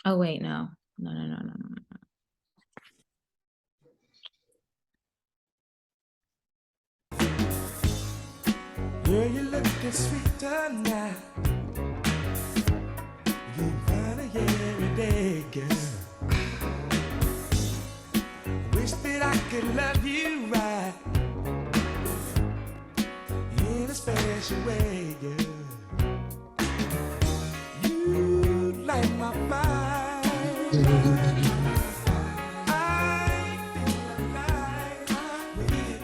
Oh, wait, no. No. Girl, you looking sweet tonight. You find it every day, girl. Wish that I could love you right in a special way, girl. You light my fire. I feel alive with you.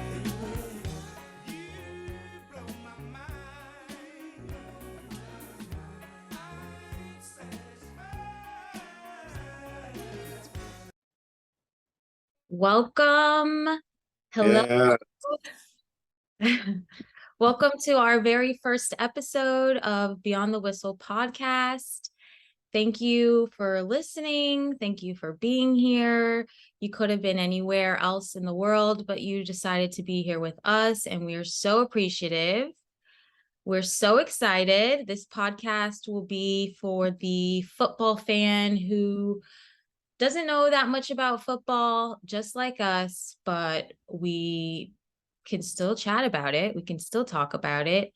You blow my mind. I'm satisfied. Welcome. Hello. Yeah, Welcome to our very first episode of Beyond the Whistle podcast. Thank you for listening. Thank you for being here. You could have been anywhere else in the world, but you decided to be here with us, and we are so appreciative. We're so excited. This podcast will be for the football fan who doesn't know that much about football, just like us, but we can still chat about it. We can still talk about it.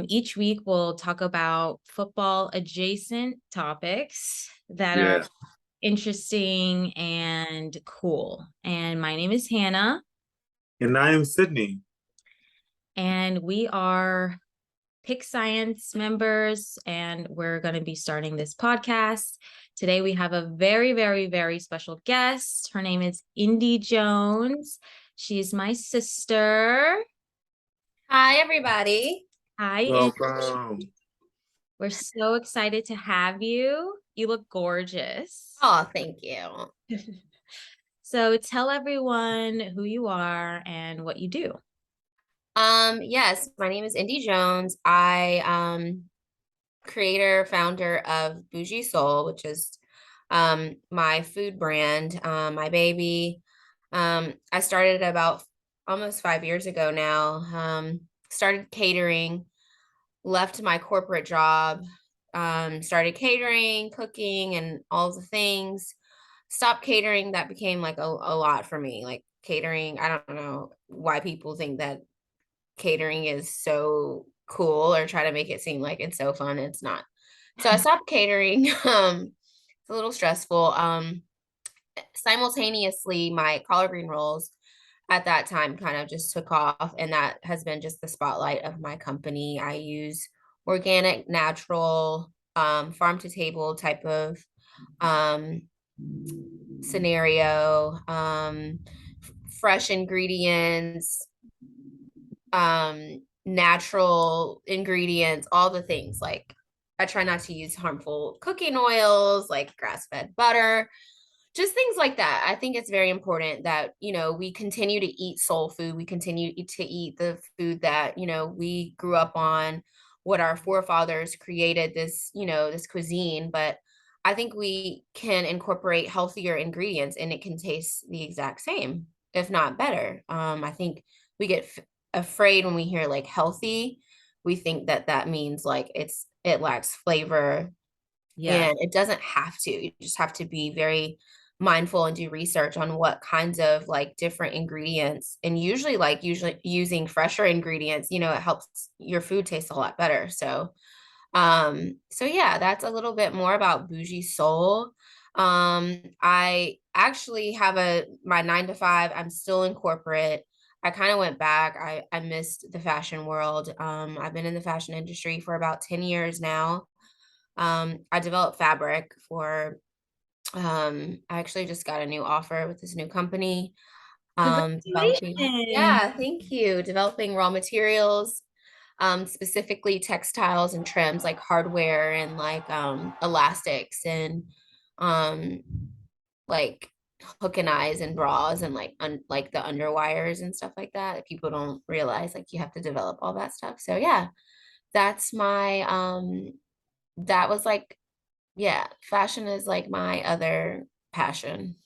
Each week, we'll talk about football adjacent topics that are yeah. interesting and cool. And my name is Hannah, And I am Sydney. and we are Pick Science members, and we're going to be starting this podcast. Today, we have a very, very, very special guest. Her name is Indy Jones. She's my sister. Hi, everybody. Hi, Indy. Welcome. We're so excited to have you. You look gorgeous. Oh, thank you. So tell everyone who you are and what you do. Yes, my name is Indy Jones. I creator, founder of Bougie Soul, which is my food brand, my baby. I started about almost 5 years ago now. Started catering, left my corporate job, started catering, cooking, and all the things. Stopped catering. That became like a lot for me. Like catering, I don't know why people think that catering is so cool or try to make it seem like it's so fun. It's not. So I stopped catering. It's a little stressful. Simultaneously, my collard green rolls at that time kind of just took off, and that has been just the spotlight of my company. I use organic, natural, farm to table type of um, scenario, fresh ingredients, natural ingredients, all the things. Like I try not to use harmful cooking oils, like grass-fed butter, just things like that. I think it's very important that, we continue to eat soul food. We continue to eat the food that, we grew up on, what our forefathers created, this cuisine. But I think we can incorporate healthier ingredients and it can taste the exact same, if not better. I think we get afraid when we hear like healthy. We think that that means like it lacks flavor, Yeah. and it doesn't have to. You just have to be very mindful and do research on what kinds of like different ingredients, and usually using fresher ingredients, it helps your food taste a lot better. So yeah, that's a little bit more about Bougie Soul. I actually have my 9 to 5. I'm still in corporate. I kind of went back. I missed the fashion world. I've been in the fashion industry for about 10 years now. I developed fabric for, I actually just got a new offer with this new company. Congratulations. Yeah, thank you. Developing raw materials, specifically textiles and trims like hardware and like elastics and um like hook and eyes and bras and like the underwires and stuff like that. People don't realize like you have to develop all that stuff. So yeah, that's my that was like, yeah, fashion is like my other passion.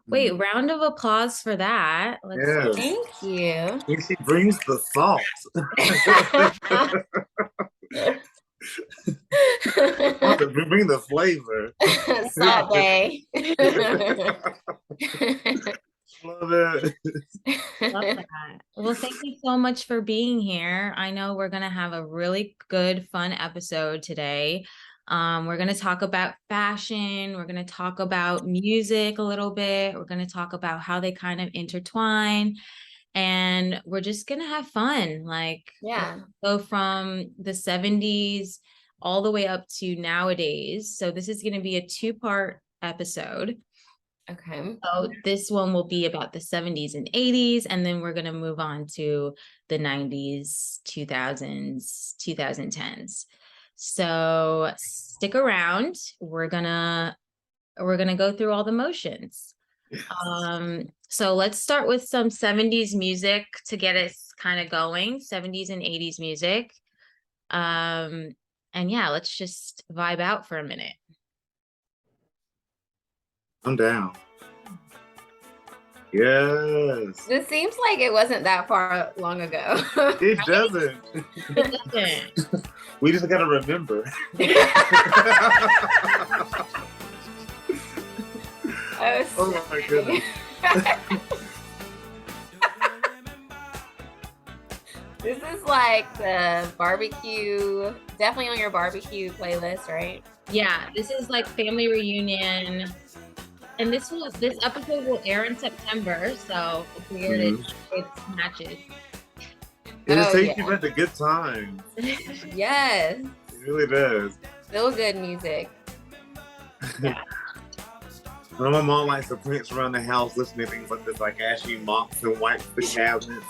Wait, round of applause for that. Let's Yes. Thank you. And she brings the salt. Bring the flavor. Salt Bay. Love it. Love that. Well, thank you so much for being here. I know we're going to have a really good, fun episode today. We're going to talk about fashion. We're going to talk about music a little bit. We're going to talk about how they kind of intertwine. And we're just going to have fun. Like, Yeah. go from the 70s all the way up to nowadays. So this is going to be a 2-part episode. Okay. So this one will be about the 70s and 80s, and then we're going to move on to the 90s, 2000s, 2010s. So stick around. We're gonna go through all the motions. So let's start with some 70s music to get us kind of going, 70s and 80s music. And yeah, let's just vibe out for a minute. I'm down. Yes. This seems like it wasn't that far long ago. It doesn't. It doesn't. We just gotta remember. Oh my goodness. This is like the barbecue, definitely on your barbecue playlist, right? Yeah, this is like family reunion. And this episode will air in September, so it's weird it matches. It just takes you back to good times. Yes. It really does. Feel good music. Yeah. My mom likes to prance around the house listening to things like this, like as she mops and wipes the cabinets.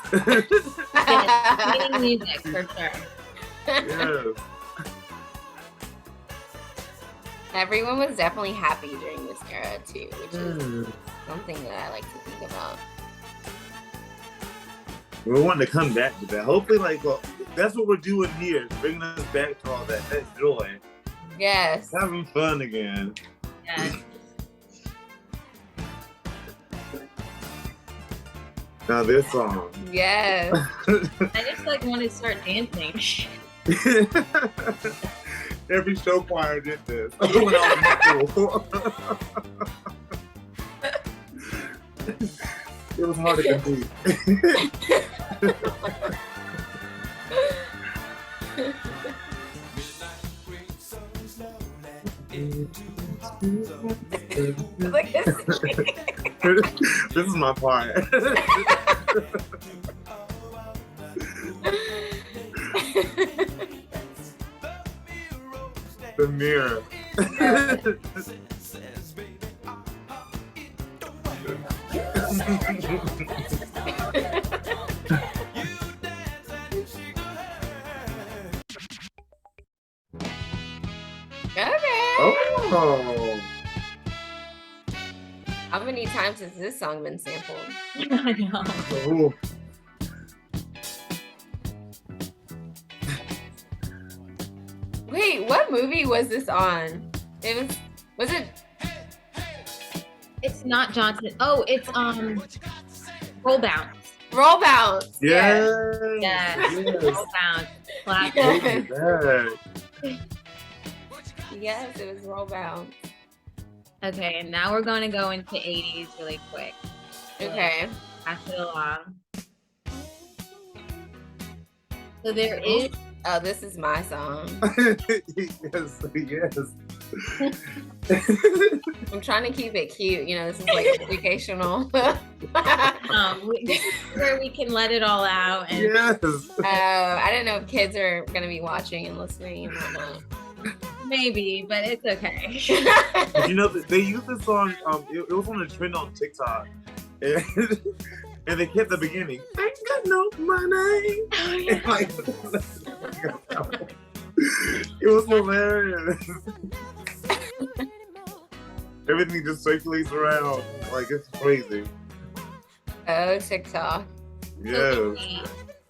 Yeah, cleaning music for sure. Yes. Everyone was definitely happy during this era too, which is something that I like to think about. We want to come back to that. Hopefully, that's what we're doing here, bringing us back to all that. That's joy. Yes. Having fun again. Yes. Now this song. Yes. I just want to start dancing. Every show choir did this when I was in school. It was hard to compete. This is my part. The mirror. Okay. Oh. How many times has this song been sampled? I know. Ooh. Wait, what movie was this on? Was it? It's not Johnson. Oh, it's Roll Bounce. Roll Bounce. Yes. Yes. Yes. Roll Bounce. Classic. Take it back. Yes, it was Roll Bounce. Okay, and now we're going to go into 80s really quick. Okay. Pass it along. So there is. Oh, this is my song. Yes, yes. I'm trying to keep it cute. You know, this is like educational. This is where we can let it all out. And Yes. I didn't know if kids are going to be watching and listening and whatnot. maybe, but it's okay. You know, they used this song, it was on a trend on TikTok. And they kept the beginning. Ain't got no money. Oh, yeah. And like, it was hilarious. Everything just circulates around. Like, it's crazy. Oh, TikTok. Yes.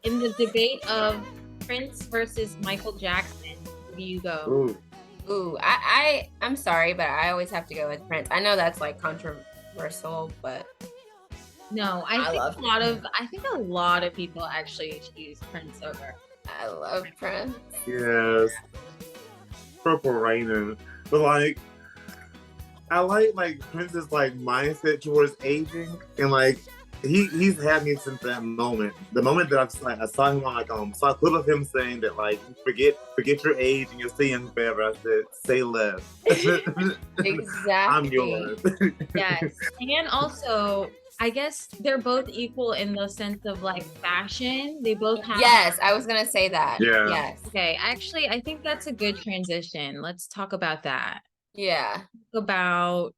In the debate of Prince versus Michael Jackson, where do you go? Ooh. Ooh, I'm sorry, but I always have to go with Prince. I know that's like controversial, but No, I love I think a lot of people actually choose Prince over. I love Prince. Yes. Purple Rain, but like I like Prince's like mindset towards aging, and like he's had me since that moment. The moment that I saw him on saw a clip of him saying that like forget your age and you'll stay young forever. I said say less. I'm Exactly. yours. Yes. And also, I guess they're both equal in the sense of like fashion. They both have. Yes, I was gonna say that. Yeah. Yes. Okay, actually, I think that's a good transition. Let's talk about that. Yeah. Talk about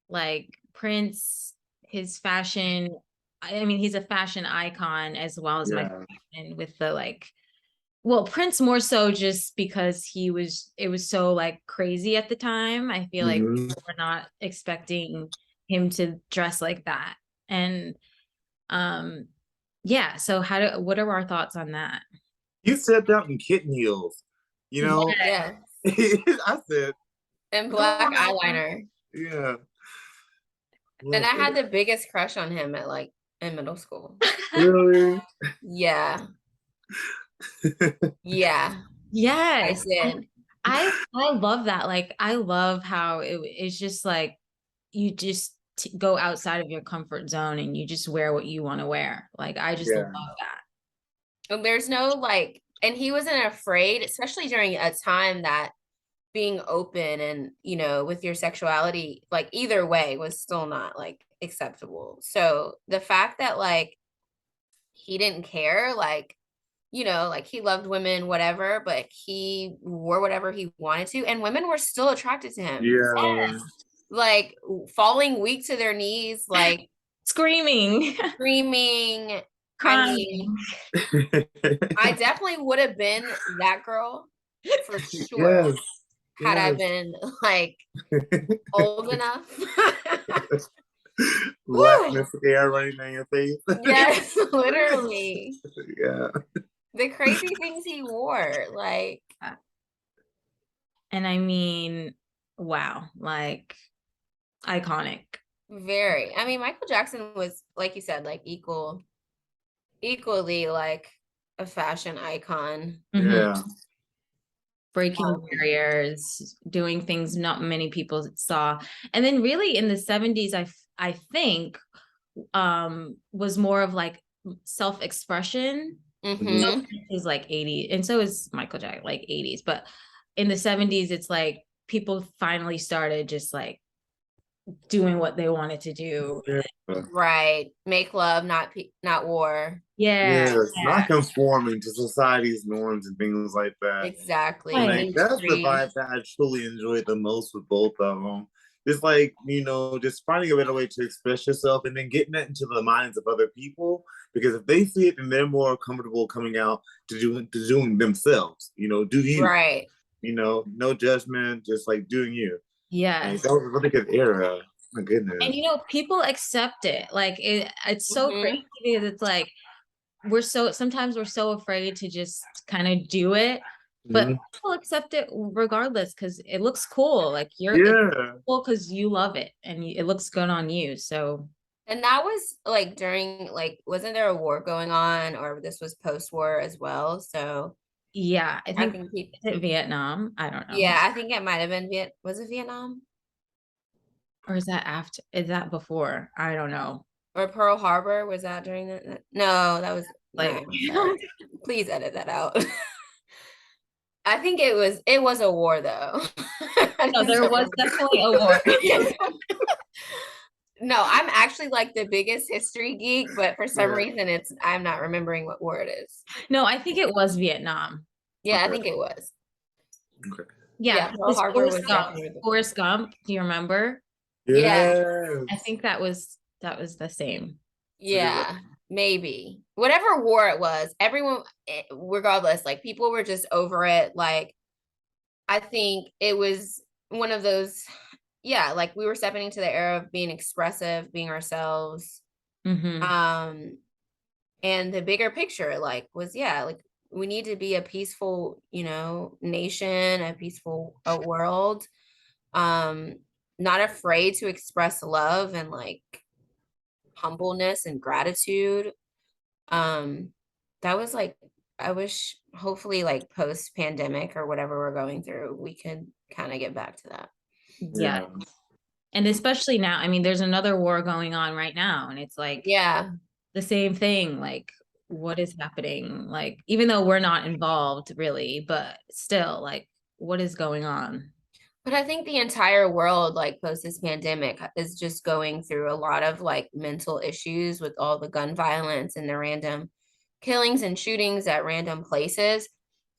like Prince, his fashion. I mean, he's a fashion icon as well as Yeah. and with the like, well, Prince more so just because it was so like crazy at the time. I feel like Mhm. people were not expecting him to dress like that. And yeah, so what are our thoughts on that? He stepped out in kitten heels. You know, Yeah. I said, And come black on now. eyeliner. Yeah. And I Love had it. the biggest crush on him at like in middle school. Really? Yeah. Yeah. I Yes. did. I love that. Like I love how it's just like you just go outside of your comfort zone and you just wear what you want to wear. Like I just love Yeah. that. And there's no like, and he wasn't afraid, especially during a time that being open and, with your sexuality, like either way was still not like acceptable. So the fact that like he didn't care, like, like he loved women, whatever, but he wore whatever he wanted to, and women were still attracted to him. Yeah. Like falling weak to their knees, like Screaming, screaming. I mean, crying. I definitely would have been that girl for sure Yes. had I Yes. been like old enough. Black Woo! mascara running down your face. Yes, literally. Yeah. The crazy things he wore, like, And I mean, wow, like iconic. very. I mean, Michael Jackson was, like you said, like equally like a fashion icon. Mhm. Yeah. Breaking barriers, doing things not many people saw. And then really in the 70s, I think was more of like self-expression. Mm-hmm. Is like 80s, and so is Michael Jackson, like 80s. But in the 70s, it's like people finally started just like doing what they wanted to do. Yeah. Right. Make love, not war. Yeah, Yes. yeah. Not conforming to society's norms and things like that. Exactly. And Right. like that's the Mainstream. vibe that I truly enjoyed the most with both of them. It's like, just finding a better way to express yourself and then getting that into the minds of other people. Because if they see it, then they're more comfortable coming out to doing themselves. Do you. Right. No judgment, just like doing you. Like, Yes. that was a really good era. My goodness. And people accept it. Like it's so Mhm. crazy because it's like sometimes we're so afraid to just kind of do it, but Mhm. people accept it regardless because it looks cool. Like it's Yeah. cool because you love it and it looks good on you. So And that was like during, like, wasn't there a war going on, or this was post-war as well? So yeah, I I think think is it Vietnam? I don't know. yeah, I think it might have been was it Vietnam Or is that after? Is that before? I don't know. or Pearl Harbor? Was that during No, that was Like no. Sorry. Please edit that out. I think it was a war though. I no, just there don't was remember. definitely a war. No, I'm actually like the biggest history geek, but for some Yeah. reason I'm not remembering what war it is. No, I think it was Vietnam. Yeah, I Okay. think it was. Okay. Yeah, Yeah, Pearl this Harbor was definitely before. Forrest Gump. Do you remember? Yeah. Yes. I think that was the same. Yeah, maybe. Whatever war it was, everyone, regardless, like people were just over it. Like, I think it was one of those, yeah, like we were stepping into the era of being expressive, being ourselves. Mm-hmm. And the bigger picture, like, was, yeah, like we need to be a peaceful, nation, a peaceful world. Not afraid to express love and like humbleness and gratitude. That was like, I wish hopefully like post pandemic or whatever we're going through, we could kind of get back to that. Yeah. And especially now, I mean, there's another war going on right now, and it's like Yeah. the same thing. Like, what is happening? Like, even though we're not involved really, but still, like, what is going on? But I think the entire world, like post this pandemic, is just going through a lot of like mental issues with all the gun violence and the random killings and shootings at random places.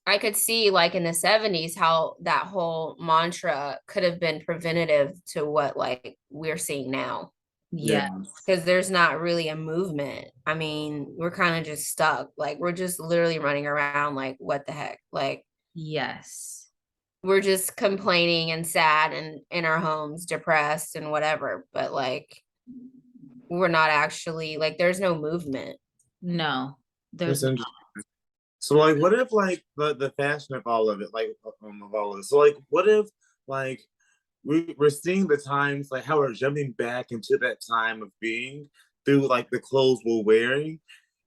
I could see like in the 70s how that whole mantra could have been preventative to what like we're seeing now. Yeah. Because there's not really a movement. I mean, we're kind of just stuck. Like we're just literally running around like what the heck? Like Yes. we're just complaining and sad and in our homes, depressed and whatever. But like we're not actually like there's no movement. No, That's there's interesting. So like, what if like the fashion of all of it, like of all of it. So like, what if like we're seeing the times like how we're jumping back into that time of being through like the clothes we're wearing,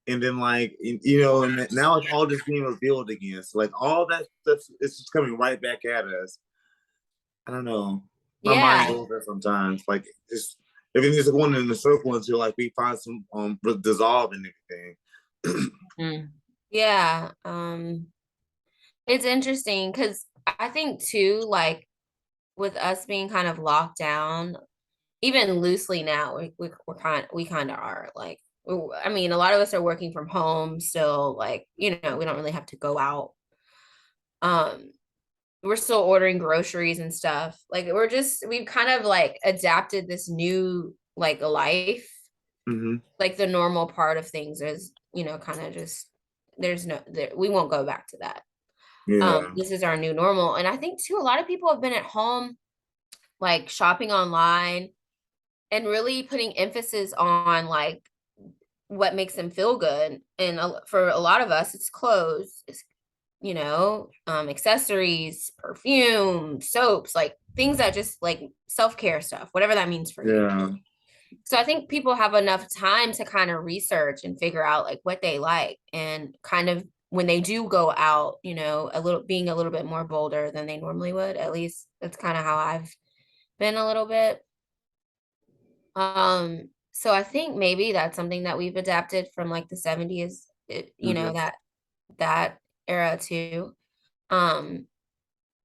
and then like you know, and now it's all just being revealed again. So like all that stuff is just coming right back at us. I don't know. My mind Yeah. goes there sometimes. Like it's everything's just going in a circle until like we find some dissolve and everything. Mm. Yeah. It's interesting because I think too, like with us being kind of locked down, even loosely now, we kind of are like, I mean, a lot of us are working from home still, like, you know, we don't really have to go out. Um, we're still ordering groceries and stuff. Like we've kind of like adapted this new like life. Hmm. Like the normal part of things is, you know, kind of just we won't go back to that. Yeah. This is our new normal. And I think too, a lot of people have been at home like shopping online and really putting emphasis on like what makes them feel good. And for a lot of us, it's clothes, it's, you know, accessories, perfume, soaps, like things that just like self-care stuff, whatever that means for you. Yeah. So I think people have enough time to kind of research and figure out like what they like and kind of when they do go out, you know, being a little bit more bolder than they normally would. At least that's kind of how I've been a little bit. So I think maybe that's something that we've adapted from like the 70s, you know, Hmm. that era too. Um,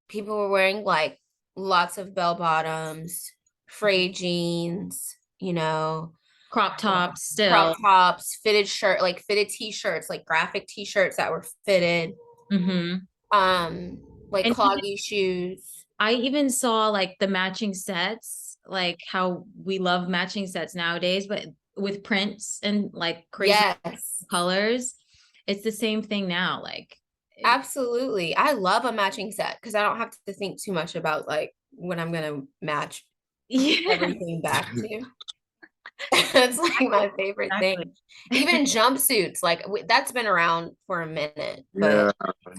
People were wearing like lots of bell bottoms, frayed jeans, you know, Crop tops crop still. tops, like fitted t-shirts, like graphic t-shirts that were fitted, Mm-hmm. um, like And even, cloggy shoes. I even saw like the matching sets, like how we love matching sets nowadays, but with prints and like crazy Yes, colors. It's the same thing now. Like, absolutely. I love a matching set because I don't have to think too much about like what I'm gonna match yeah, everything back to. That's like my favorite thing. exactly. Even jumpsuits, like that's been around for a minute, but Yeah.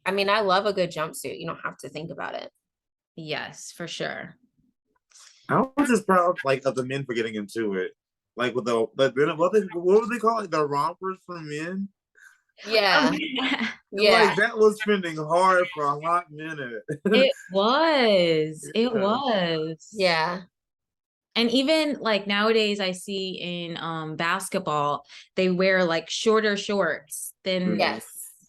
I mean, I love a good jumpsuit. You don't have to think about it. Yes, for sure. I was just proud like of the men for getting into it. Like with what would they call it? The rompers for men? Oh, Yeah, yeah. yeah, Like that was trending hard for a hot minute. It was. It Yeah. was. yeah, And even like nowadays I see in basketball, they wear like shorter shorts than Mhm. yes,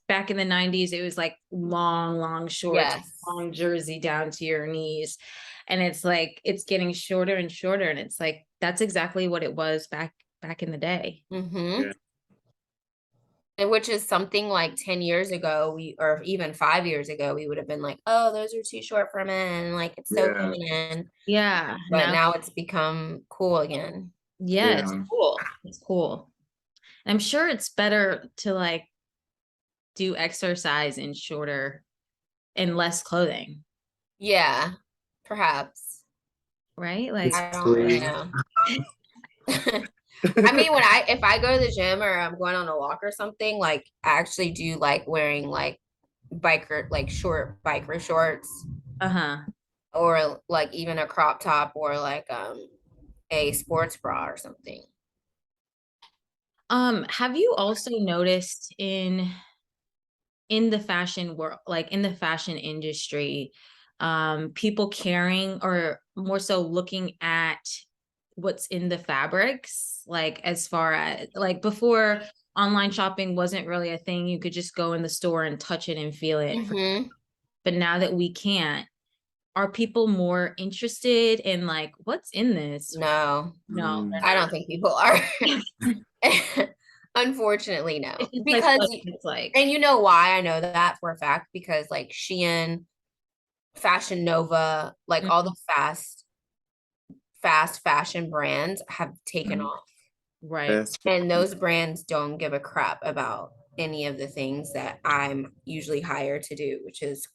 back in the 90s. It was like long, long shorts, yes. long jersey down to your knees. And it's like it's getting shorter and shorter. And it's like that's exactly what it was back in the day. Mm-hmm. Yeah. And which is something like 10 years ago, or even 5 years ago, we would have been like, oh, those are too short for men. Like it's so Yeah. feminine. Yeah. But Now, now it's become cool again. yeah, it's Yeah. cool. It's cool. I'm sure it's better to like do exercise in shorter and less clothing, Yeah, perhaps. right? Like, I don't really Free. know. I mean, if I go to the gym or I'm going on a walk or something, like I actually do like wearing like short biker shorts uh-huh. or like even a crop top or like a sports bra or something. Have you also noticed in in the fashion world, like in the fashion industry, people caring or more so looking at what's in the fabrics, like as far as like before online shopping wasn't really a thing. You could just go in the store and touch it and feel it. Mm-hmm. But now that we can't, are people more interested in like what's in this? No, No, they're I don't not. think people are. Unfortunately, no. It's just like Because, what it's like. and you know why I know that for a fact? Because like Shein, Fashion Nova, like all the fast fashion brands have taken Mhm. off. Right. That's And those brands don't give a crap about any of the things that I'm usually hired to do, which is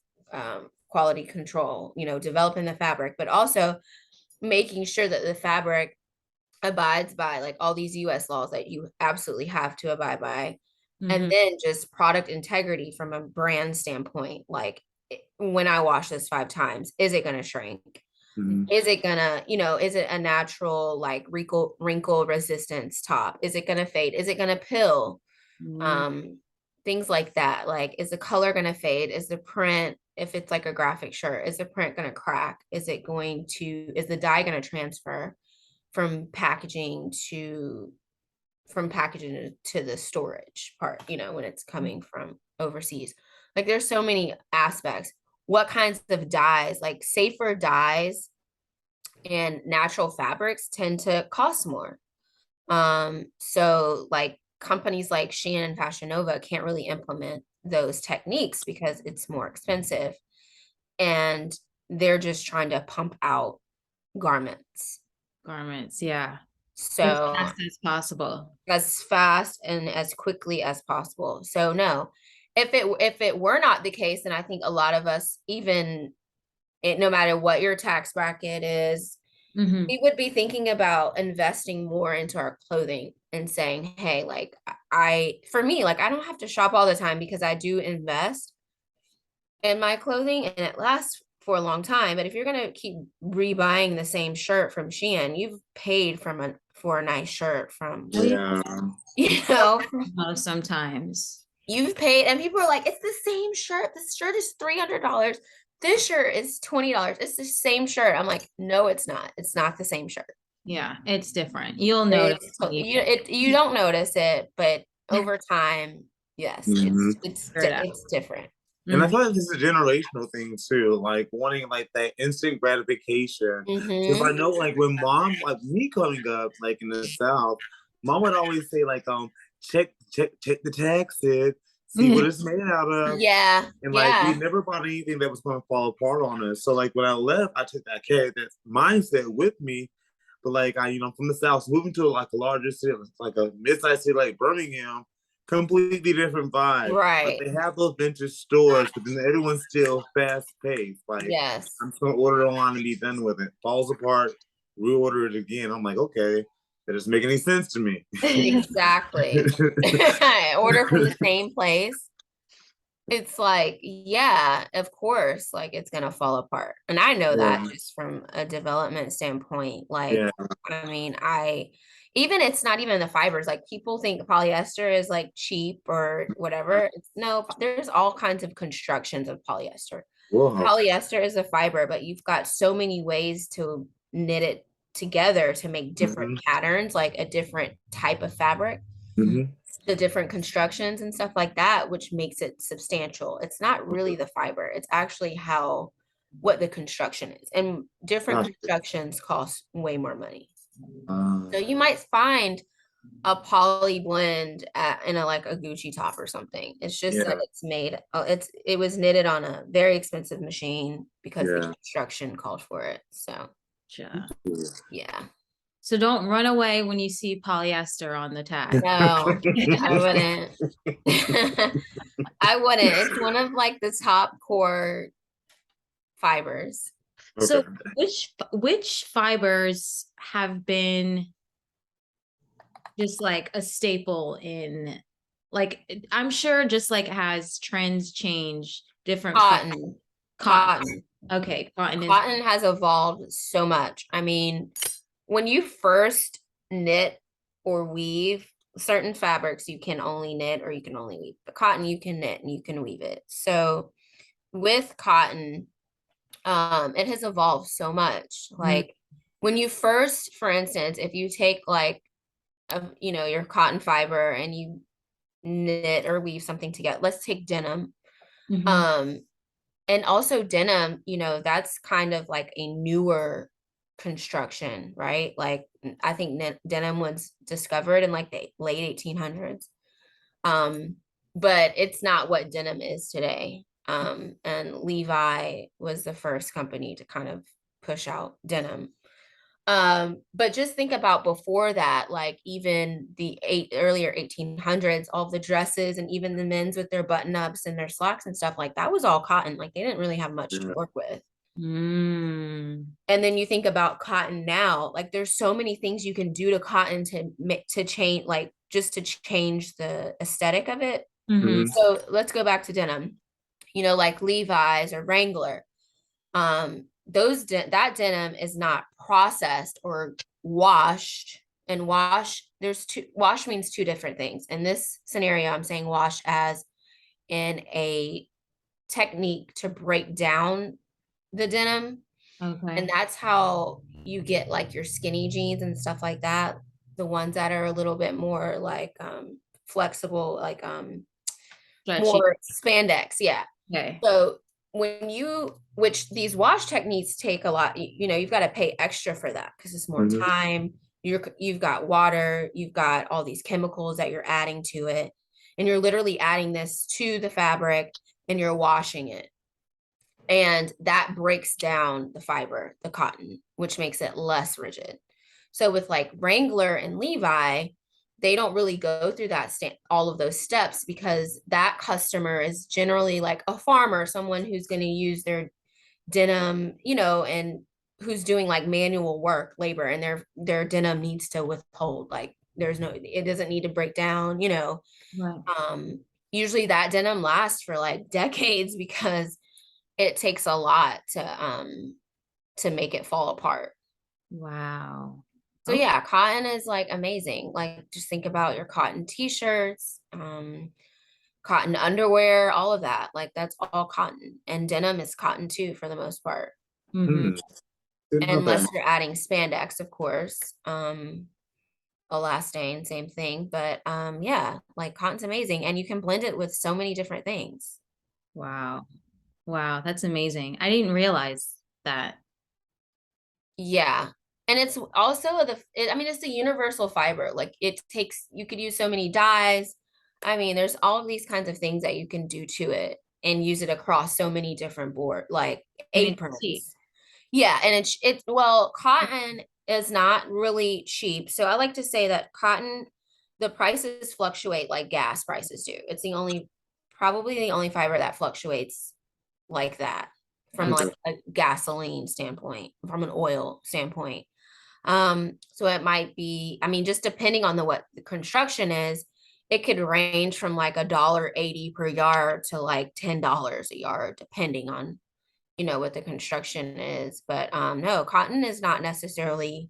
quality control, developing the fabric, but also making sure that the fabric abides by like all these US laws that you absolutely have to abide by. And Mhm. then just product integrity from a brand standpoint. Like when I wash this 5 times, is it going to shrink? Mhm. Is it gonna, is it a natural like wrinkle resistance top? Is it gonna fade? Is it gonna pill? Mhm. Um, things like that. Like, is the color gonna fade? Is the print, if it's like a graphic shirt, is the print gonna crack? Is the dye gonna transfer from packaging to the storage part, when it's coming from overseas? Like there's so many aspects. What kinds of dyes, like safer dyes and natural fabrics tend to cost more. So like companies like Shein and Fashion Nova can't really implement those techniques because it's more expensive. And they're just trying to pump out garments. Garments, yeah. As So fast as possible. as fast and as quickly as possible. So no, if it were not the case, then I think a lot of us, even no matter what your tax bracket is, Mhm. we would be thinking about investing more into our clothing and saying, hey, like for me, like I don't have to shop all the time because I do invest in my clothing and it lasts for a long time. But if you're gonna keep rebuying the same shirt from Shein, you've paid for a nice shirt from, Well, yeah, Yeah. you know, sometimes. you've paid, and people are like, it's the same shirt. This shirt is $300. This shirt is $20. It's the same shirt. I'm like, no, it's not. It's not the same shirt. Yeah, it's different. You'll notice when you You don't notice it, but over time, yes, Mhm. figure it out. it's different. And I Mhm. feel like this is a generational thing too, like wanting like that instant gratification. So if I Mm-hmm. know like when mom, like me coming up, like in the South, mom would always say like check the taxes, see what it's made out of. Yeah, And like we yeah, never bought anything that was gonna fall apart on us. So like when I left, I took that mindset with me. But like I'm from the South, so moving to like a larger city, like a mid-sized city like Birmingham, completely different vibe. Like right. they have those vintage stores, but then everyone's still fast paced. Like Yes, I'm just gonna order it online and be done with it. Falls apart, reorder it again. I'm like, okay, that doesn't make any sense to me. exactly. Order from the same place. It's like, yeah, of course, like it's gonna fall apart. And I know that Yeah, just from a development standpoint. Like, yeah. I mean, even it's not even the fibers. Like people think polyester is like cheap or whatever. No, there's all kinds of constructions of polyester. Whoa. Polyester is a fiber, but you've got so many ways to knit it together to make different Hmm. patterns, like a different type of fabric, Hmm. the different constructions and stuff like that, which makes it substantial. It's not really the fiber, it's actually what the construction is. And different Gotcha. constructions cost way more money. Uh, So you might find a poly blend in a like a Gucci top or something. It's just that yeah, it's made it was knitted on a very expensive machine because the yeah. construction called for it. So Gotcha. yeah. So don't run away when you see polyester on the tag. No, I wouldn't. I wouldn't. It's one of like the top core fibers. So Okay. which fibers have been just like a staple in like I'm sure just like as trends change, different Cotton. cotton. Cotton. Okay, cotton is Cotton has evolved so much. I mean, when you first knit or weave, certain fabrics you can only knit or you can only weave. The cotton you can knit and you can weave it. So with cotton, it has evolved so much. Like when you first, for instance, if you take like your cotton fiber and you knit or weave something together, let's take denim. Mm-hmm. And also denim, that's kind of like a newer construction, right? Like I think denim was discovered in like the late 1800s. But it's not what denim is today. And Levi was the first company to kind of push out denim. But just think about before that, like even the earlier 1800s, all the dresses and even the men's with their button ups and their slacks and stuff, like that was all cotton. Like they didn't really have much to work with. Mm. And then you think about cotton now, like there's so many things you can do to cotton to change, like just to change the aesthetic of it. Mm-hmm. So let's go back to denim, like Levi's or Wrangler. That denim is not processed or washed. And wash means two different things. In this scenario, I'm saying wash as in a technique to break down the denim. Okay. And that's how you get like your skinny jeans and stuff like that. The ones that are a little bit more like flexible, like Stretchy. more spandex. Yeah. Okay. So which these wash techniques take a lot, you've got to pay extra for that because it's more time. You've got water, you've got all these chemicals that you're adding to it, and you're literally adding this to the fabric and you're washing it. And that breaks down the fiber, the cotton, which makes it less rigid. So with like Wrangler and Levi, they don't really go through all of those steps because that customer is generally like a farmer, someone who's going to use their denim, and who's doing like manual work, labor, and their denim needs to withhold. Like it doesn't need to break down, Right. Usually that denim lasts for like decades because it takes a lot to make it fall apart. Wow. So yeah, cotton is like amazing. Like just think about your cotton t-shirts, cotton underwear, all of that. Like that's all cotton. And denim is cotton too for the most part. Mm-hmm. Unless you're adding spandex, of course. Elastane, same thing. But yeah, like cotton's amazing. And you can blend it with so many different things. Wow. Wow, that's amazing. I didn't realize that. Yeah. And it's also it's the universal fiber. Like you could use so many dyes. I mean, there's all of these kinds of things that you can do to it and use it across so many different like And it's cheap. aprons. Yeah. And well, cotton is not really cheap. So I like to say that cotton, the prices fluctuate like gas prices do. It's probably the only fiber that fluctuates like that from like a gasoline standpoint, from an oil standpoint. So it might be, just depending on what the construction is, it could range from like $1.80 per yard to like $10 a yard, depending on, what the construction is. But no, cotton is not necessarily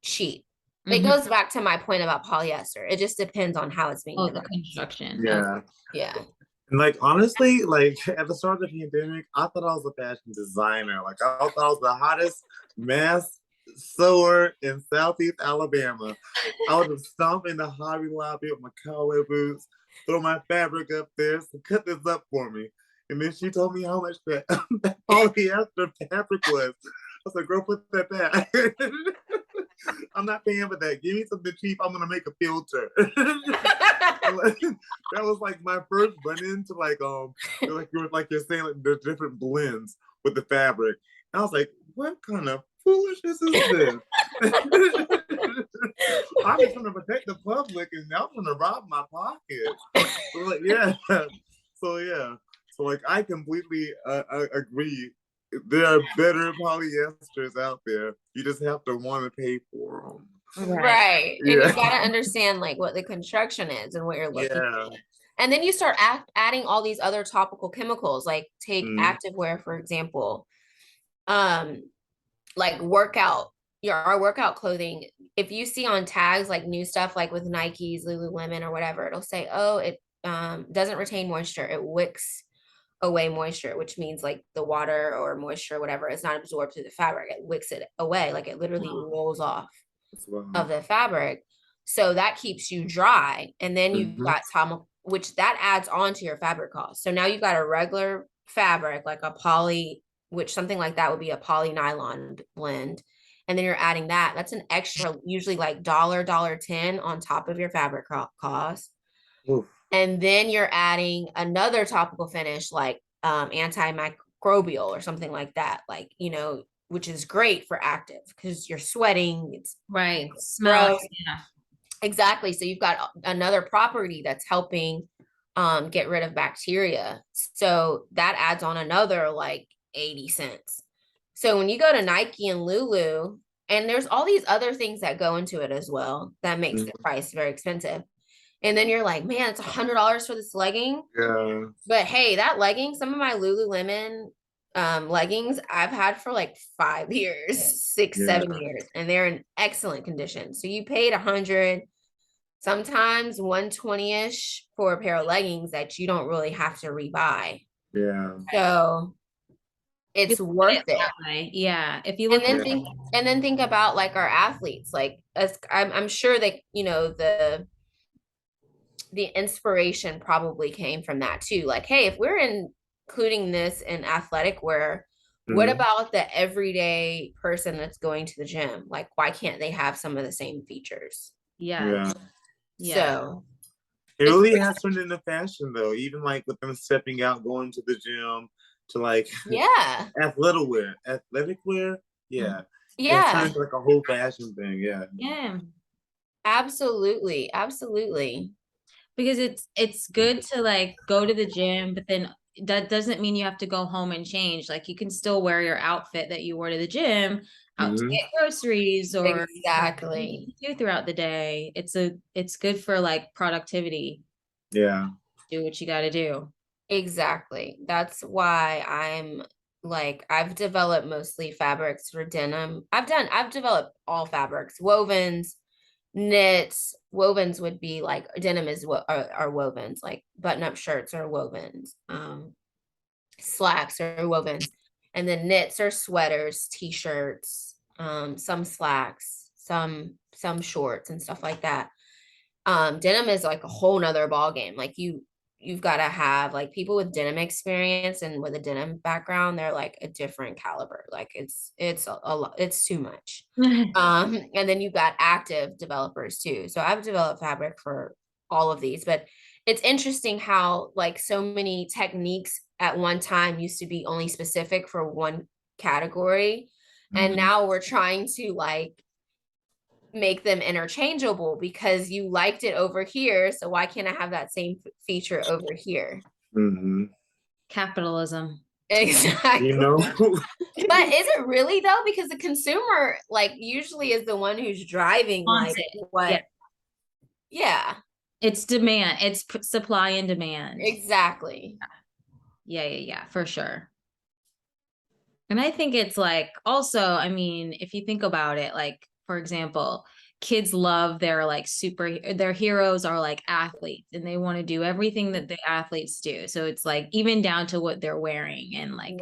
cheap. It goes back to my point about polyester. It just depends on how it's being the developed. construction. Yeah. Yeah. And like honestly, like at the start of the pandemic, I thought I was a fashion designer. Like I thought I was the hottest mass sewer in Southeast Alabama. I would just stomp in the Hobby Lobby with my cowboy boots, throw my fabric up there, so cut this up for me. And then she told me how much that polyester fabric was. I was like, girl, put that back. I'm not paying for that. Give me something cheap. I'm gonna make a filter. That was like my first run into like you're saying like the different blends with the fabric. And I was like, what kind of foolishness is this? I'm just gonna protect the public and I'm gonna rob my pocket. So like, yeah. So yeah. So like I completely agree. There are better polyesters out there. You just have to want to pay for them. Right. And Yeah. you got to understand like what the construction is and what you're looking Yeah. for. And then you start adding all these other topical chemicals, like take activewear, for example. Like workout our workout clothing, if you see on tags like new stuff like with Nikes, Lululemon or whatever, it'll say, oh, it doesn't retain moisture. It wicks away moisture, which means like the water or moisture, whatever, is not absorbed through the fabric. It wicks it away, like it literally rolls off That's wild. of the fabric. So that keeps you dry. And then you've got which that adds on to your fabric cost. So now you've got a regular fabric, like a poly, which something like that would be a poly nylon blend. And then you're adding that. That's an extra, usually like $1.10 on top of your fabric cost. Oof. And then you're adding another topical finish like antimicrobial or something like that, like, you know, which is great for active because you're sweating. It's Right. Smell. Yeah. Exactly. So you've got another property that's helping get rid of bacteria. So that adds on another like 80 cents. So when you go to Nike and Lulu, and there's all these other things that go into it as well, that makes the price very expensive. And then you're like, man, it's $100 for this legging. Yeah. But hey, that legging, some of my Lululemon leggings I've had for like 5 years, 6, 7 years, and they're in excellent condition. So you paid 100, sometimes 120-ish for a pair of leggings that you don't really have to rebuy. Yeah. So it's worth it. That way. Yeah. If you look And then think about like our athletes, like I'm sure that, you know, the inspiration probably came from that too. Like, hey, if we're including this in athletic wear, what about the everyday person that's going to the gym? Like, why can't they have some of the same features? Yeah. So it really has turned into fashion though, even like with them stepping out, going to the gym, to like athletic wear. Yeah. It's turned into like a whole fashion thing. Yeah. Absolutely. Because it's good to like go to the gym, but then that doesn't mean you have to go home and change. Like you can still wear your outfit that you wore to the gym out to get groceries or do throughout the day. It's good for like productivity. Yeah. Do what you got to do. Exactly. That's why I'm like, I've developed mostly fabrics for denim. I've developed all fabrics, wovens, knits. Wovens would be like denim is what are wovens, like button-up shirts are wovens, slacks are wovens, and then knits are sweaters, t-shirts, some slacks, some shorts and stuff like that. Denim is like a whole nother ball game. Like you've got to have like people with denim experience and with a denim background, they're like a different caliber. Like it's a lot, it's too much. And then you've got active developers too. So I've developed fabric for all of these, but it's interesting how like so many techniques at one time used to be only specific for one category. And now we're trying to like make them interchangeable because you liked it over here. So why can't I have that same feature over here? Capitalism. Exactly. You know? But is it really though? Because the consumer like usually is the one who's driving like what? Yeah. It's demand. It's supply and demand. Exactly. Yeah, for sure. And I think it's like also, I mean, if you think about it, like, for example, kids love their like their heroes are like athletes and they want to do everything that the athletes do. So it's like even down to what they're wearing and like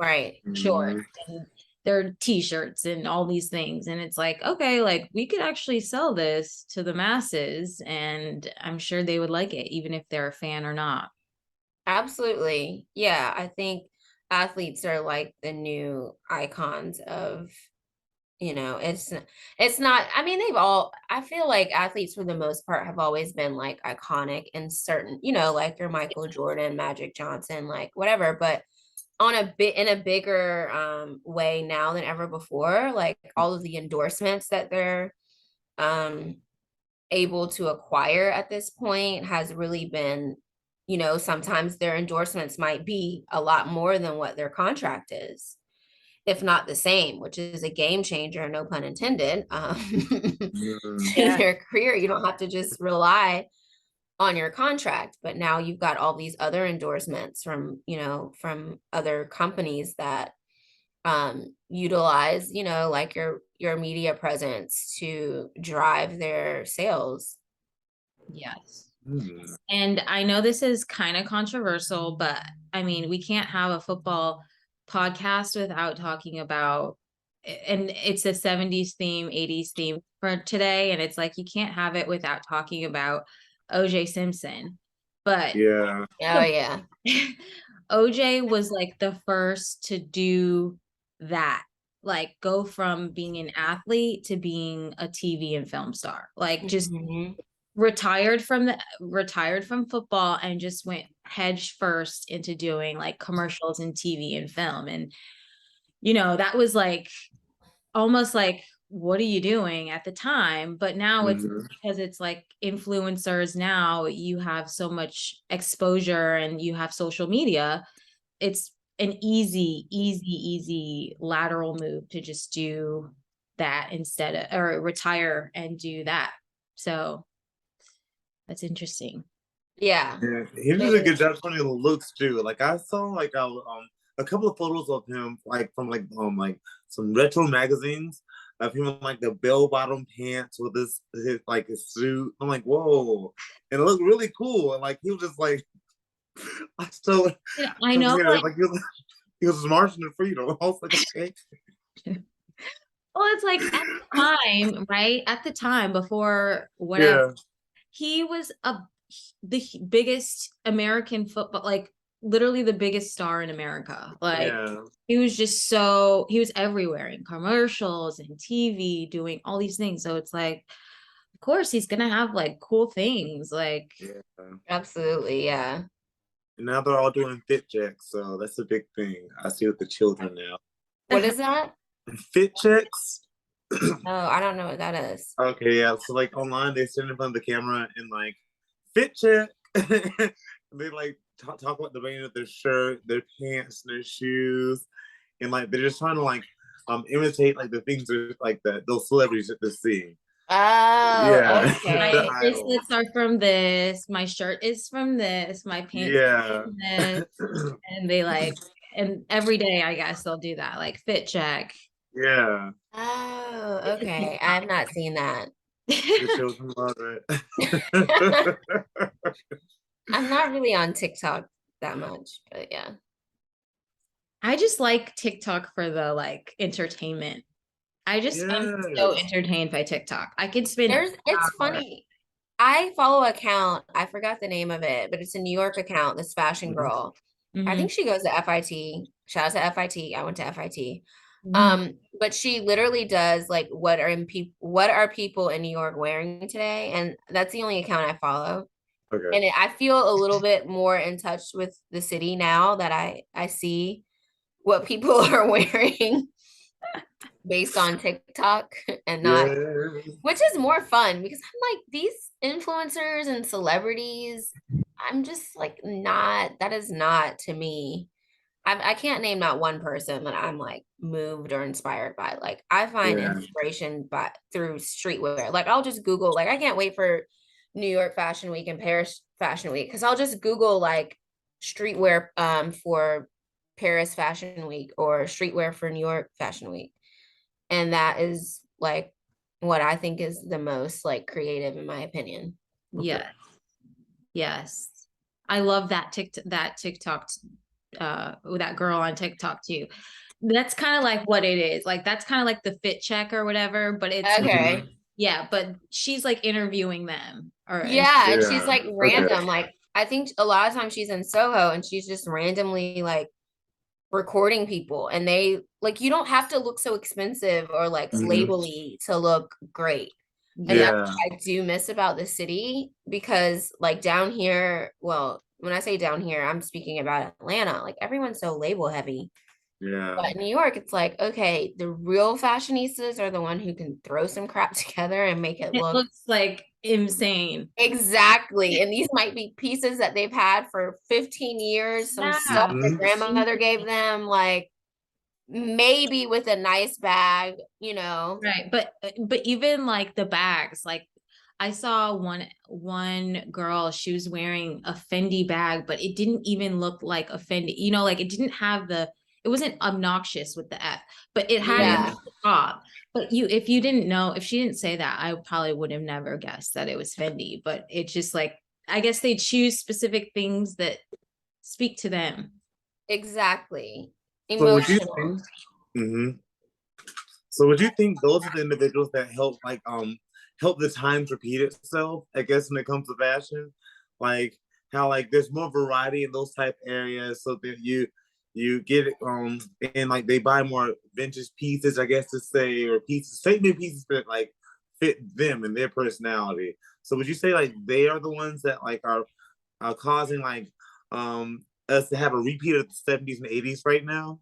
shorts and their t-shirts and all these things. And it's like, okay, like we could actually sell this to the masses and I'm sure they would like it, even if they're a fan or not. Absolutely. Yeah. I think athletes are like the new icons of, you know, it's not, I mean, I feel like athletes for the most part have always been like iconic in certain, you know, like your Michael Jordan, Magic Johnson, like whatever, but on in a bigger way now than ever before, like all of the endorsements that they're able to acquire at this point has really been, you know, sometimes their endorsements might be a lot more than what their contract is, if not the same, which is a game changer, no pun intended, in their career. You don't have to just rely on your contract, but now you've got all these other endorsements from, you know, from other companies that utilize, you know, like your media presence to drive their sales. Yes. Hmm. And I know this is kind of controversial, but I mean, we can't have a football podcast without talking about, and it's a 70s theme, 80s theme for today. And it's like, you can't have it without talking about OJ Simpson. But Yeah. Oh yeah. OJ was like the first to do that, like go from being an athlete to being a TV and film star, like just Mhm. retired from football and just went hedge first into doing like commercials and TV and film. And that was like almost like, what are you doing at the time? But now it's Mhm. because it's like influencers, now you have so much exposure and you have social media. It's an easy lateral move to just do that instead of, or retire and do that. So that's interesting. Yeah. Yeah, he did a good job showing the looks too. Like I saw like a couple of photos of him like from like some retro magazines of him in like the bell bottom pants with his like his suit. I'm like, whoa. And it looked really cool. And like he was just like I still I from know, here, like, like he was marching to freedom. I was like, okay. well, it's like at the time, right? At the time before whatever, Yeah, he was the biggest American football, like literally the biggest star in America. Like yeah, he was everywhere in commercials and TV doing all these things. So it's like, of course he's gonna have like cool things. Like, yeah. Absolutely. Yeah. And now they're all doing fit checks, so that's a big thing. I see with the children now. What is that? Fit checks. Oh, I don't know what that is. Okay, yeah. So like online, they stand in front of the camera and like fit check. They like talk about the band of their shirt, their pants, their shoes, and like they're just trying to like imitate like the things that like those celebrities that they see. Oh, Yeah, my the okay. idol. bracelets are from this, my shirt is from this, my pants are Yeah. from this. And they like, and every day I guess they'll do that, like fit check. Yeah. Oh, okay. I have not seen that. The children love it. I'm not really on TikTok that much, but yeah. I just like TikTok for the like entertainment. I'm so Yes. entertained by TikTok. I could spend It's hours. funny. I follow an account, I forgot the name of it, but it's a New York account, this fashion Mhm. girl. I Mhm, think she goes to FIT. Shout out to FIT. I went to FIT. mhm. But she literally does like what are people in New York wearing today? And that's the only account I follow. Okay. And I feel a little bit more in touch with the city now that I see what people are wearing based on TikTok and not, Yes. which is more fun because I'm like these influencers and celebrities, I'm just like not, that is not to me. I can't name not one person that I'm like moved or inspired by. Like I find Yeah. inspiration by through streetwear. Like I'll just Google, like I can't wait for New York Fashion Week and Paris Fashion Week because I'll just Google like streetwear for Paris Fashion Week or streetwear for New York Fashion Week. And that is like what I think is the most like creative in my opinion. Okay. Yes. Yes. I love that TikTok that girl on TikTok too. That's kind of like what it is. Like that's kind of like the fit check or whatever, but it's like, Mhm. Okay. yeah, but she's like interviewing them or and Yeah, and she's Yeah. like Okay. random. Like I think a lot of times she's in Soho and she's just randomly like recording people and they like you don't have to look so expensive or like Mhm. labely to look great. And that's Yeah. what I do miss about the city because like down here, well, when I say down here, I'm speaking about Atlanta. Like everyone's so label heavy. Yeah. But in New York, it's like, okay, the real fashionistas are the one who can throw some crap together and make it it look looks like insane. exactly. And these might be pieces that they've had for 15 years, some stuff Yeah. their Mhm. grandmother gave them, like maybe with a nice bag, you know. Right. But even like the bags, like I saw one girl, she was wearing a Fendi bag, but it didn't even look like a Fendi, like it didn't have the it wasn't obnoxious with the F, but it had Yeah. to stop. But if you didn't know, if she didn't say that, I probably would have never guessed that it was Fendi. But it's just like, I guess they choose specific things that speak to them. Exactly. So would you Emotional. think? hmm So would you think those are the individuals that help help the times repeat itself? I guess when it comes to fashion, like how like there's more variety in those type areas, so that you get it and like they buy more vintage pieces, I guess to say, or pieces, statement pieces that like fit them and their personality. So would you say like they are the ones that like are causing like us to have a repeat of the 70s and 80s right now?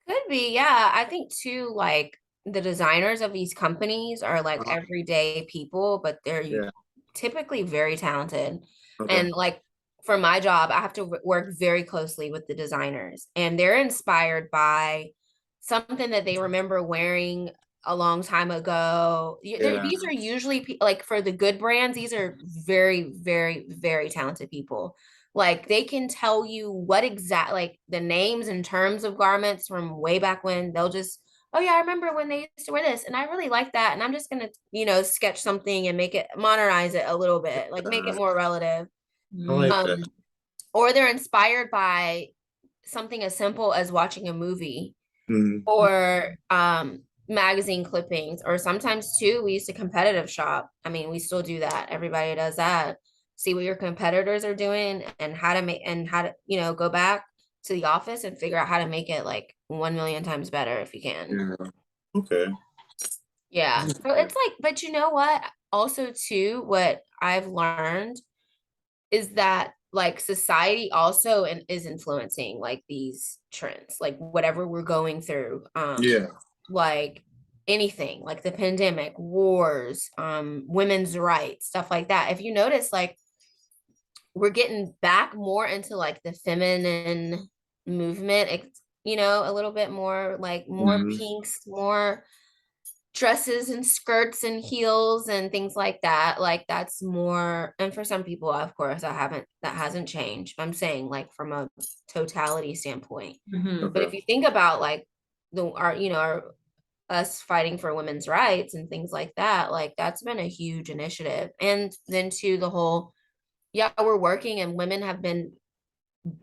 Could be, yeah. I think too, like the designers of these companies are like Uh, everyday people, but they're yeah. typically very talented. Okay. And like for my job, I have to work very closely with the designers, and they're inspired by something that they remember wearing a long time ago. Yeah. These are usually like for the good brands, these are very, very, very talented people. Like they can tell you what exact like the names and terms of garments from way back when. They'll just, oh yeah, I remember when they used to wear this and I really like that. And I'm just gonna, sketch something and make it modernize it a little bit, like make it Uh, more relative. I like Um, that. or they're inspired by something as simple as watching a movie Mhm. or magazine clippings, or sometimes too we used to competitive shop. I mean, we still do that. Everybody does that. See what your competitors are doing and how to make and how to, go back to the office and figure out how to make it like 1 million times better if you can. Yeah. Okay. Yeah. So it's like, but you know what? Also too, what I've learned is that like society also is influencing like these trends, like whatever we're going through. Yeah. Like anything, like the pandemic, wars, women's rights, stuff like that. If you notice, like we're getting back more into like the feminine movement, a little bit more like more Mhm. pinks, more dresses and skirts and heels and things like that. Like that's more, and for some people, of course, that hasn't changed. I'm saying like from a totality standpoint. Mhm. But Okay. if you think about like our us fighting for women's rights and things like that, like that's been a huge initiative. And then to the whole, yeah, we're working and women have been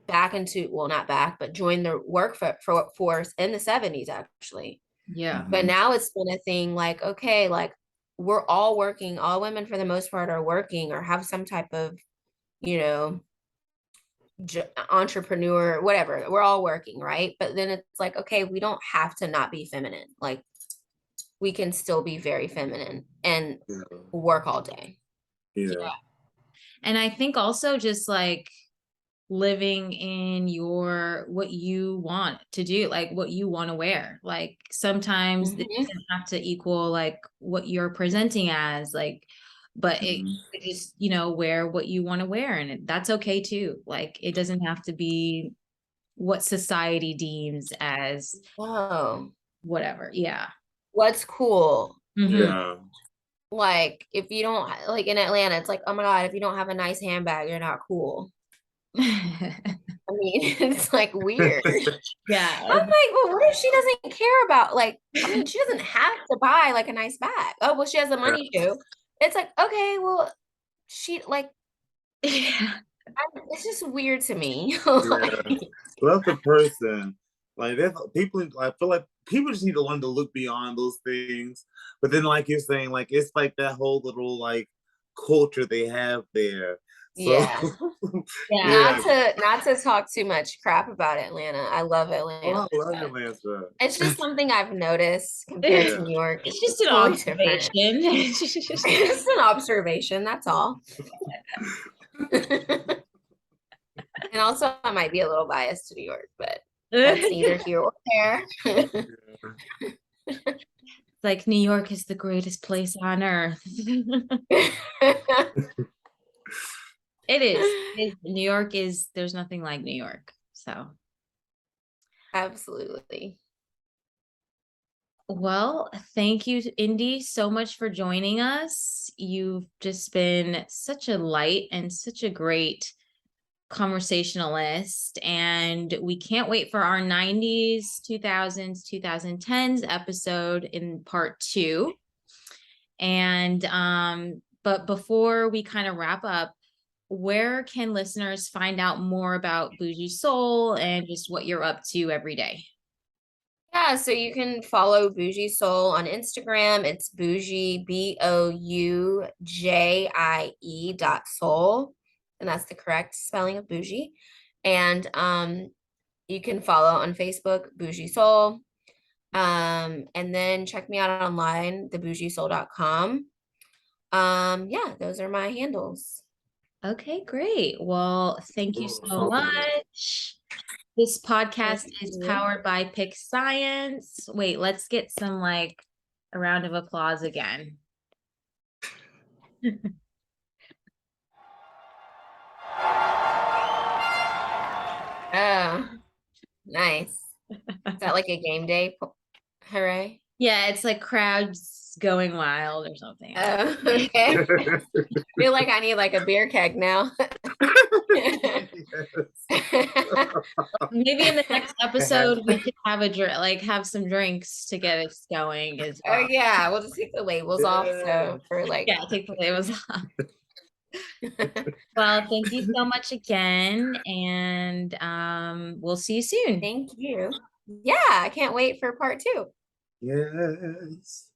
back into, well, not back, but joined the workforce in the 70s actually. Yeah. But Mhm. now it's been a thing like, okay, like we're all working, all women for the most part are working or have some type of, you know, entrepreneur, whatever. We're all working, right? But then it's like, okay, we don't have to not be feminine. Like we can still be very feminine and Yeah. work all day. Yeah. And I think also just like living in your what you want to do, like what you want to wear. Like sometimes it Mhm. doesn't have to equal like what you're presenting as, like, but it Mhm. just, wear what you want to wear, and that's okay too. Like it doesn't have to be what society deems as Oh, whatever. Yeah. what's cool? Hmm. Yeah. Like if you don't like in Atlanta, it's like, oh my God, if you don't have a nice handbag, you're not cool. I mean, it's like weird. I'm Yeah. like, well, what if she doesn't care about like, I mean, she doesn't have to buy like a nice bag. Oh, well, she has the Yeah. money to. It's like, okay, well, she like, Yeah. it's just weird to me. Yeah. Like, Love the person. Like there's people. I feel like people just need to learn to look beyond those things. But then, like you're saying, like it's like that whole little like culture they have there. So yeah. Yeah. yeah. Not to talk too much crap about Atlanta. I love Oh, Atlanta, I love but Atlanta. it's just something I've noticed compared Yeah. to New York. It's It's just just an totally different. observation. It's an observation, that's all. And also, I might be a little biased to New York, but that's neither here or there. Like New York is the greatest place on earth. It is. New York is, there's nothing like New York. So, Absolutely. well, thank you, Indy, so much for joining us. You've just been such a light and such a great conversationalist, and we can't wait for our 90s, 2000s, 2010s episode in part 2. And but before we kind of wrap up, where can listeners find out more about Bougie Soul and just what you're up to every day? Yeah, so you can follow Bougie Soul on Instagram. It's bougie, BOUJIE.soul. And that's the correct spelling of bougie. And you can follow on Facebook, Bougie Soul. And then check me out online, thebougiesoul.com. Yeah, those are my handles. Okay, great. Well, thank you so much. This podcast Thank is you. powered by Pick Science. Wait, let's get some like a round of applause again. Oh, nice. Is that like a game day? Hooray. Yeah, it's like crowds going wild or something. Oh, okay. Feel like I need like a beer keg now. Maybe in the next episode we could have a drink, like have some drinks to get us going as Oh well. yeah, we'll just take the labels off. So for like, Yeah, take the labels off. Well, thank you so much again, and we'll see you soon. thank you. Yeah, I can't wait for part 2. Yes.